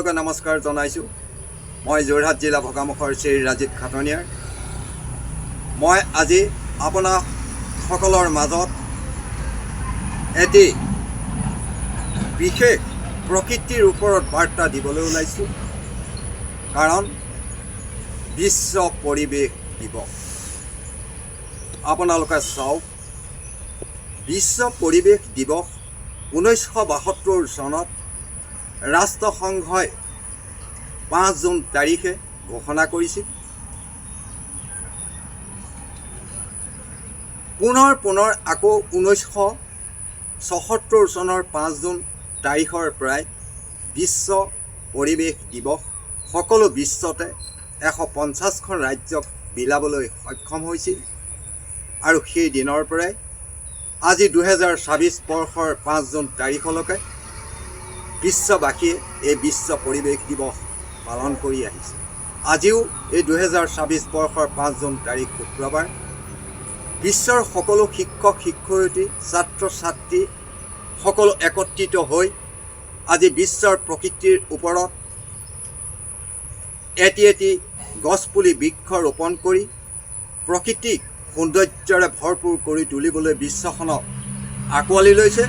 সকলোকে নমস্কাৰ জনাইছোঁ। মই যোৰহাট জিলা ভগামুখৰ শ্ৰী ৰাজীৱ খাটনিয়াৰ। মই আজি আপোনাৰ সকলৰ মাজত এটি বিশেষ প্ৰকৃতিৰ ওপৰত বাৰ্তা দিবলৈ ওলাইছোঁ। কাৰণ বিশ্ব পৰিৱেশ দিৱস। আপোনালোকে চাওক, বিশ্ব পৰিৱেশ দিৱস 1972 চনত ৰাষ্ট্ৰসংঘই 5 জুন তাৰিখে ঘোষণা কৰিছিল। পুনৰ আকৌ 1976 চনৰ 5 জুন তাৰিখৰ পৰাই বিশ্ব পৰিৱেশ দিৱস সকলো বিশ্বতে 150খন ৰাজ্যক বিলাবলৈ সক্ষম হৈছিল। আৰু সেই দিনৰ পৰাই আজি 2026 বৰ্ষৰ 5 জুন তাৰিখলৈকে বিশ্ববাসীয়ে এই বিশ্ব পৰিৱেশ দিৱস পালন কৰি আহিছে। আজিও এই 2026 বৰ্ষৰ 5 জুন তাৰিখ শুক্ৰবাৰ বিশ্বৰ সকলো শিক্ষক শিক্ষয়িত্ৰী ছাত্ৰ ছাত্ৰী সকলো একত্ৰিত হৈ আজি বিশ্বৰ প্ৰকৃতিৰ ওপৰত এটি গছপুলি বৃক্ষ ৰোপণ কৰি প্ৰকৃতিক সৌন্দৰ্যৰে ভৰপূৰ কৰি তুলিবলৈ বিশ্বখনক আঁকোৱালি লৈছে।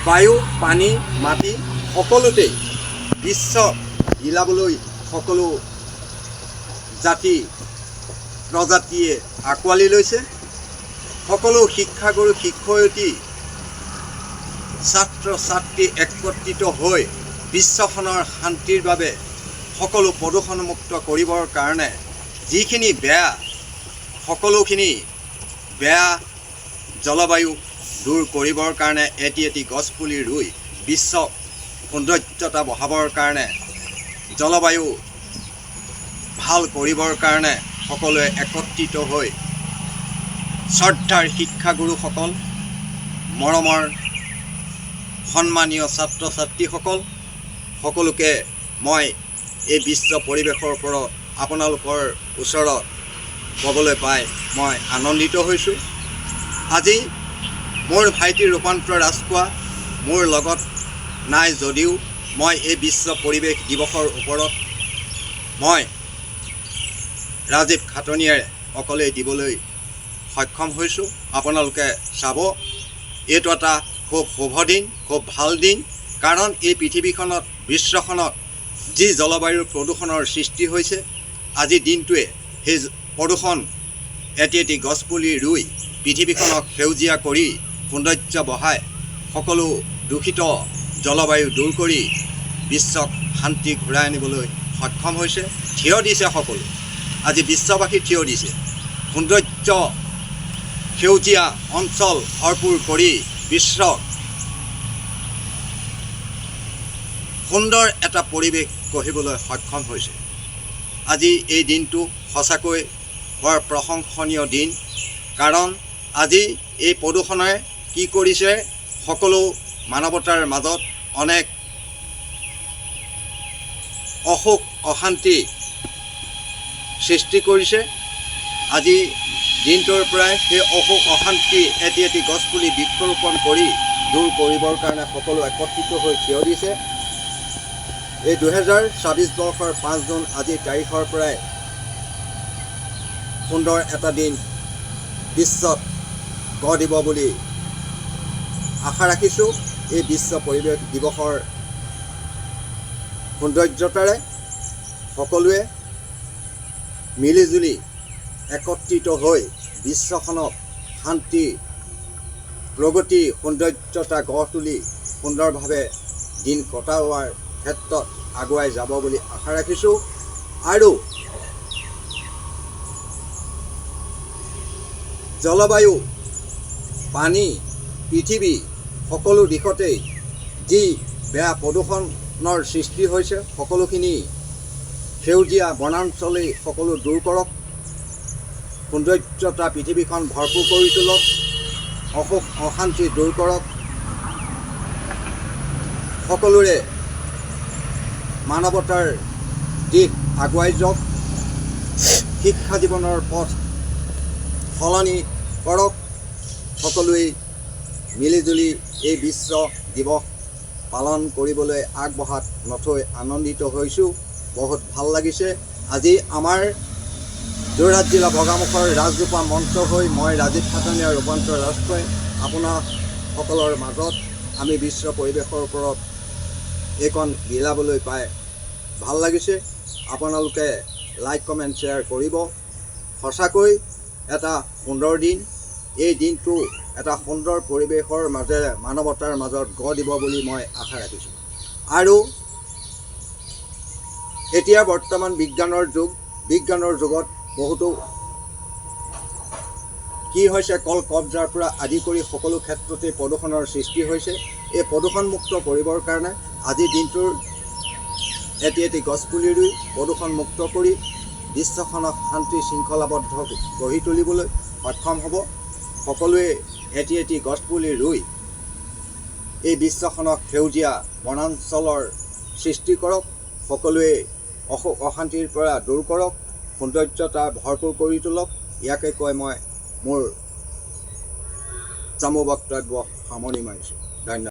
বায়ু, পানী, মাটি সকলোতেই বিশ্বক হিলাবলৈ সকলো জাতি প্ৰজাতিয়ে আঁকোৱালি লৈছে। সকলো শিক্ষাগুৰু শিক্ষয়িত্ৰী ছাত্ৰ ছাত্ৰী একত্ৰিত হৈ বিশ্বখনৰ শান্তিৰ বাবে সকলো প্ৰদূষণমুক্ত কৰিবৰ কাৰণে যিখিনি বেয়া সকলোখিনি বেয়া জলবায়ু দূৰ কৰিবৰ কাৰণে এটি গছপুলি ৰুই বিশ্বক সৌন্দৰ্যতা বঢ়াবৰ কাৰণে জলবায়ু ভাল কৰিবৰ কাৰণে সকলোৱে একত্ৰিত হৈ শ্ৰদ্ধাৰ শিক্ষাগুৰুসকল, মৰমৰ সন্মানীয় ছাত্ৰ ছাত্ৰীসকল সকলোকে মই এই বিশ্ব পৰিৱেশৰ ওপৰত আপোনালোকৰ ওচৰত ক'বলৈ পাই মই আনন্দিত হৈছোঁ। আজি মোৰ ভাইটি ৰূপান্তৰ ৰাজখোৱা মোৰ লগত নাই যদিও মই এই বিশ্ব পৰিৱেশ দিৱসৰ ওপৰত মই ৰাজীৱ খাটনিয়াৰে অকলে দিবলৈ সক্ষম হৈছোঁ। আপোনালোকে চাব, এইটো এটা খুব শুভ দিন, খুব ভাল দিন। কাৰণ এই পৃথিৱীখনত বিশ্বখনত যি জলবায়ুৰ প্ৰদূষণৰ সৃষ্টি হৈছে, আজি দিনটোৱে সেই প্ৰদূষণ এটি গছপুলি ৰুই পৃথিৱীখনক সেউজীয়া কৰি সৌন্দৰ্য বঢ়াই সকলো দূষিত জলবায়ু দূৰ কৰি বিশ্বক শান্তি ঘূৰাই আনিবলৈ সক্ষম হৈছে। থিয় দিছে সকলো, আজি বিশ্ববাসী থিয় দিছে। সৌন্দৰ্য সেউজীয়া অঞ্চল ভৰপূৰ কৰি বিশ্বক সুন্দৰ এটা পৰিৱেশ গঢ়িবলৈ সক্ষম হৈছে। আজি এই দিনটো সঁচাকৈ বৰ প্ৰশংসনীয় দিন। কাৰণ আজি এই প্ৰদূষণে কি কৰিছে, সকলো মানৱতাৰ মাজত অনেক অসুখ অশান্তি সৃষ্টি কৰিছে। আজি দিনটোৰ পৰাই সেই অসুখ অশান্তি এটি গছপুলি বৃক্ষৰোপণ কৰি দূৰ কৰিবৰ কাৰণে সকলো একত্ৰিত হৈ থিয় দিছে। এই 2026 বৰ্ষৰ 5 জুন আজিৰ তাৰিখৰ পৰাই সুন্দৰ এটা দিন বিশ্বত গঢ় দিব বুলি আশা ৰাখিছোঁ। এই বিশ্ব পৰিৱেশ দিৱসৰ সৌন্দৰ্যতাৰে সকলোৱে মিলিজুলি একত্ৰিত হৈ বিশ্বখনক শান্তি, প্ৰগতি, সৌন্দৰ্যতা গঢ় তুলি সুন্দৰভাৱে দিন কটাওৱাৰ ক্ষেত্ৰত আগুৱাই যাব বুলি আশা ৰাখিছোঁ। আৰু জলবায়ু, পানী, পৃথিৱী সকলো দিশতেই যি বেয়া প্ৰদূষণৰ সৃষ্টি হৈছে, সকলোখিনি সেউজীয়া বনাঞ্চলেই সকলো দূৰ কৰক, সৌন্দৰ্যতা পৃথিৱীখন ভৰপূৰ কৰি তোলক, অসুখ অশান্তি দূৰ কৰক, সকলোৰে মানৱতাৰ দিশ আগুৱাই যাওক, শিক্ষা জীৱনৰ পথ সলনি কৰক। সকলোৱে মিলিজুলি এই বিশ্ব দিৱস পালন কৰিবলৈ আগবঢ়াত নথৈ আনন্দিত হৈছোঁ। বহুত ভাল লাগিছে। আজি আমাৰ যোৰহাট জিলা বগামুখৰ ৰাজগোপা মঞ্চ হৈ মই ৰাজীৱ খাটনীয়া ৰূপান্তৰ ৰাজখোৱাই আপোনাসকলৰ মাজত আমি বিশ্ব পৰিৱেশৰ ওপৰত এইখন বিলাবলৈ পাই ভাল লাগিছে। আপোনালোকে লাইক কমেণ্ট শ্বেয়াৰ কৰিব। সঁচাকৈ এটা সুন্দৰ দিন। এই দিনটো এটা সুন্দৰ পৰিৱেশৰ মাজেৰে মানৱতাৰ মাজত গঢ় দিব বুলি মই আশা ৰাখিছোঁ। আৰু এতিয়া বৰ্তমান বিজ্ঞানৰ যুগত বহুতো কি হৈছে, কল কব্জাৰ পৰা আদি কৰি সকলো ক্ষেত্ৰতে প্ৰদূষণৰ সৃষ্টি হৈছে। এই প্ৰদূষণমুক্ত কৰিবৰ কাৰণে আজিৰ দিনটোৰ এটি গছপুলি ৰুই প্ৰদূষণমুক্ত কৰি বিশ্বখনক শান্তি শৃংখলাবদ্ধ গঢ়ি তুলিবলৈ সক্ষম হ'ব। সকলোৱে এটি গছপুলি ৰুই এই বিশ্বখনক সেউজীয়া বনাঞ্চলৰ সৃষ্টি কৰক। সকলোৱে অশান্তিৰ পৰা দূৰ কৰক, সৌন্দৰ্যতা ভৰপূৰ কৰি তোলক। ইয়াকে কৈ মই মোৰ চমু বক্তব্য সামৰণি মাৰিছোঁ। ধন্যবাদ।